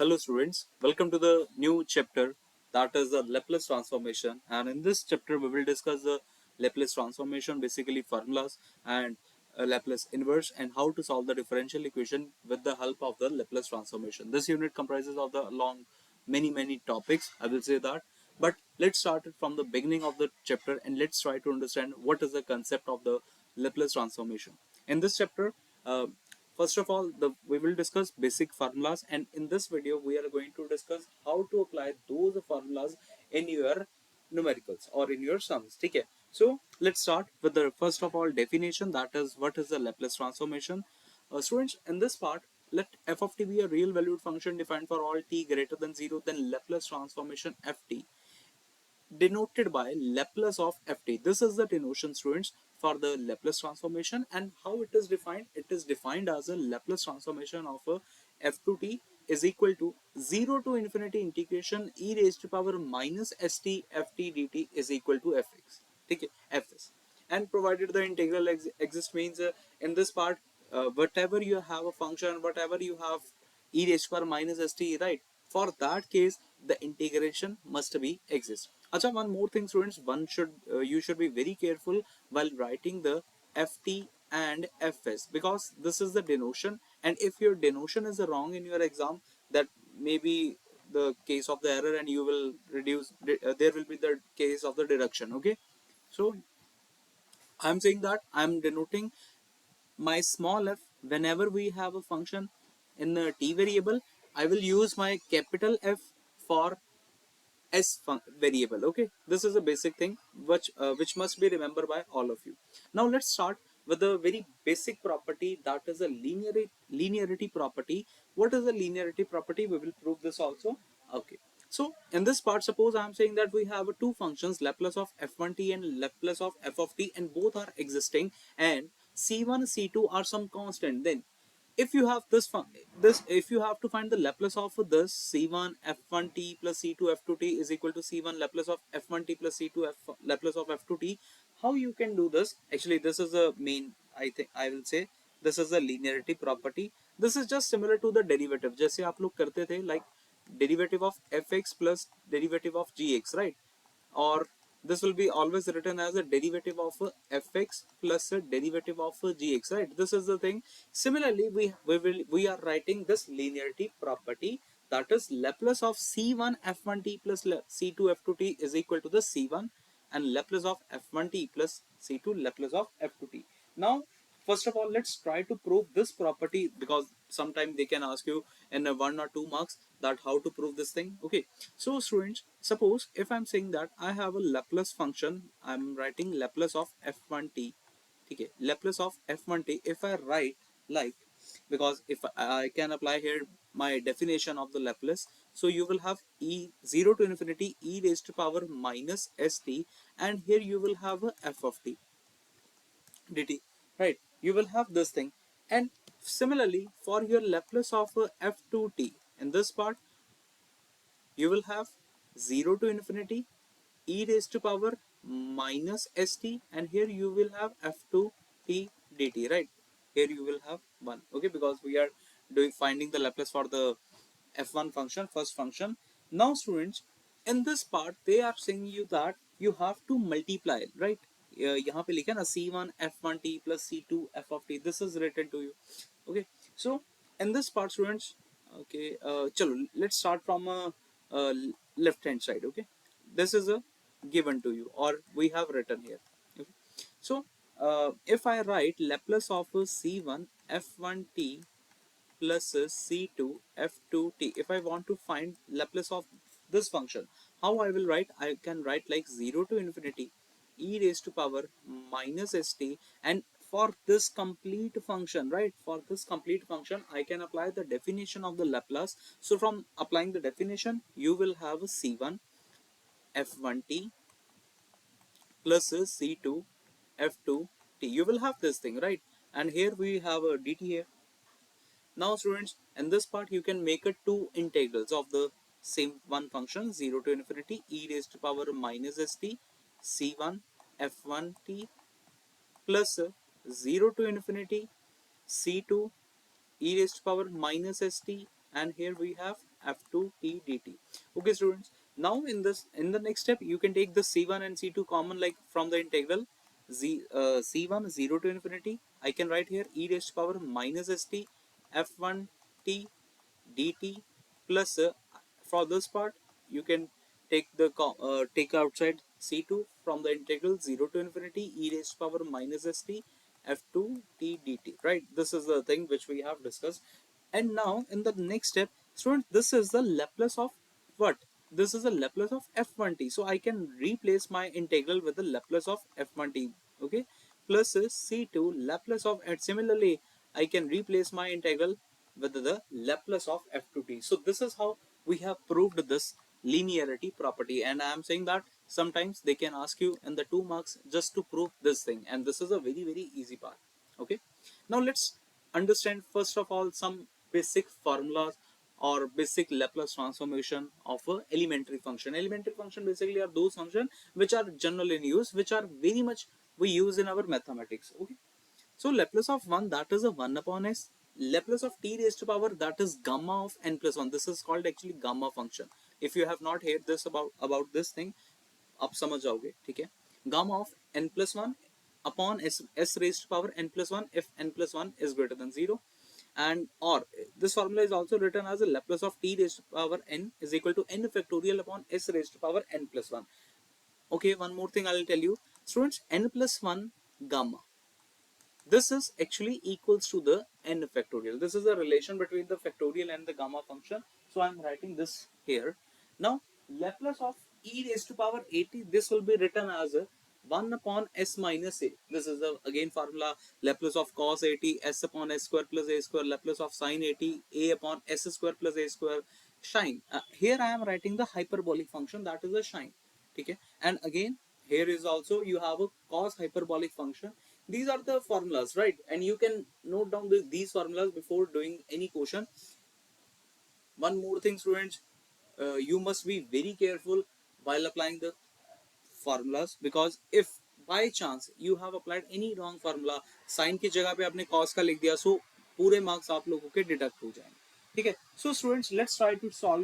Hello students, welcome to the new chapter, that is the Laplace transformation, and in this chapter we will discuss the Laplace transformation, basically formulas and Laplace inverse, and how to solve the differential equation with the help of the Laplace transformation. This unit comprises of the long many topics, I will say that, but let's start it from the beginning of the chapter and let's try to understand what is the concept of the Laplace transformation. In this chapter, uh, first of all, we will discuss basic formulas, and in this video we are going to discuss how to apply those formulas in your numericals or in your sums. Okay, so let's start with the first of all definition, that is what is the Laplace transformation. Students, in this part, let f of t be a real valued function defined for all t greater than 0, then Laplace transformation ft denoted by Laplace of ft. This is the denotation, students, for the Laplace transformation, and how it is defined. It is defined as a Laplace transformation of a f2t is equal to 0 to infinity integration e raised to power minus st ft dt is equal to fx. Okay, fs. And provided the integral exists, means in this part, whatever you have a function, whatever you have e raised to power minus st, right? For that case, the integration must be exist. Acha, one more thing, students. You should be very careful while writing the ft and fs, because this is the denotation, and if your denotation is wrong in your exam, that may be the case of the error, and you will reduce. There will be the case of the deduction. Okay, so I'm saying that I'm denoting my small f whenever we have a function in the t variable. I will use my capital F for variable. Okay, this is a basic thing which must be remembered by all of you. Now let's start with a very basic property, that is a linearity property. What is the linearity property? We will prove this also. Okay, so in this part, suppose I am saying that we have two functions, Laplace of f1t and Laplace of f of t, and both are existing, and c1 c2 are some constant. Then if you have if you have to find the Laplace of this c1 f1t plus c2 f2t is equal to c1 Laplace of f1t plus c2 Laplace of f2t, how you can do this? Actually, this is a main, I think I will say, this is a linearity property. This is just similar to the derivative, जैसे आप लोग करते थे, like derivative of fx plus derivative of gx, right? Or this will be always written as a derivative of fx plus a derivative of gx, right? This is the thing. Similarly, we are writing this linearity property, that is Laplace of c1 f1t plus c2 f2t is equal to the c1 and Laplace of f1t plus c2 Laplace of f2t. Now, first of all, let's try to prove this property, because sometimes they can ask you in a 1 or 2 marks that how to prove this thing. Okay, so students, suppose if I'm saying that I have a Laplace function, I'm writing Laplace of f1t. Okay, Laplace of f1t, if I write like, because if I can apply here my definition of the Laplace, so you will have e 0 to infinity e raised to power minus st, and here you will have a f of t dt, right? You will have this thing. And similarly, for your Laplace of f2t, in this part you will have 0 to infinity e raised to power minus st, and here you will have f2t dt, right? Here you will have 1. Okay, because we are doing finding the Laplace for the f1 function, first function. Now students, in this part they are saying you that you have to multiply, right? यहाँ पे लिखा है ना c1 f1t plus c2 f of t, this is written to you. Okay, so in this part, students, okay, chalo, let's start from uh, left hand side. Okay, this is a given to you, or we have written here. Okay, so if I write Laplace of c1 f1t plus c2 f2t, if I want to find Laplace of this function, how I will write? I can write like 0 to infinity e raised to power minus st, and for this complete function, right, for this complete function I can apply the definition of the Laplace. So from applying the definition, you will have c1 f1t plus c2 f2t, you will have this thing, right? And here we have a dt here. Now students, in this part you can make it two integrals of the same one function, 0 to infinity e raised to power minus st c1 f1t plus 0 to infinity c2 e raised to power minus st, and here we have f2t dt. Okay students, now in the next step you can take the c1 and c2 common, like from the integral c1 0 to infinity, I can write here e raised to power minus st f1t dt plus for this part you can take outside c2 from the integral 0 to infinity e raised to power minus st f2 t dt, right? This is the thing which we have discussed. And now in the next step, students, this is the Laplace of what? This is the Laplace of f1t, so I can replace my integral with the Laplace of f1t. Okay, plus c2 Laplace of, and similarly I can replace my integral with the Laplace of f2t. So this is how we have proved this linearity property, and I am saying that sometimes they can ask you in the 2 marks just to prove this thing, and this is a very easy part. Okay, now let's understand first of all some basic formulas or basic Laplace transformation of a elementary function. Elementary function basically are those functions which are general in use, which are very much we use in our mathematics. Okay, so Laplace of 1, that is a 1 upon s. Laplace of t raised to power, that is gamma of n plus 1. This is called actually gamma function. If you have not heard this about this thing, आप समझ जाओगे, ठीक है? Gamma of n plus 1 upon s raised to power n plus 1 if n plus 1 is greater than 0. And or this formula is also written as a Laplace of t raised to power n is equal to n factorial upon s raised to power n plus 1. Okay, one more thing I will tell you. Students, n plus 1 gamma, this is actually equals to the n factorial. This is the relation between the factorial and the gamma function. So I am writing this here. Now Laplace of e raised to power at, this will be written as a 1 upon s minus a. This is the again formula, Laplace of cos at s upon s square plus a square, Laplace of sin at a upon s square plus a square sine. Here I am writing the hyperbolic function, that is a sine. Okay, and again here is also you have a cos hyperbolic function. These are the formulas, right? And you can note down these formulas before doing any question. One more thing students, you must be very careful while applying the formulas, because if by chance you have applied any wrong formula, sin की जगह पे आपने cos का लिख दिया, so पूरे marks आप लोगों के deduct हो जाएंगे. ठीक है? So students, let's try to solve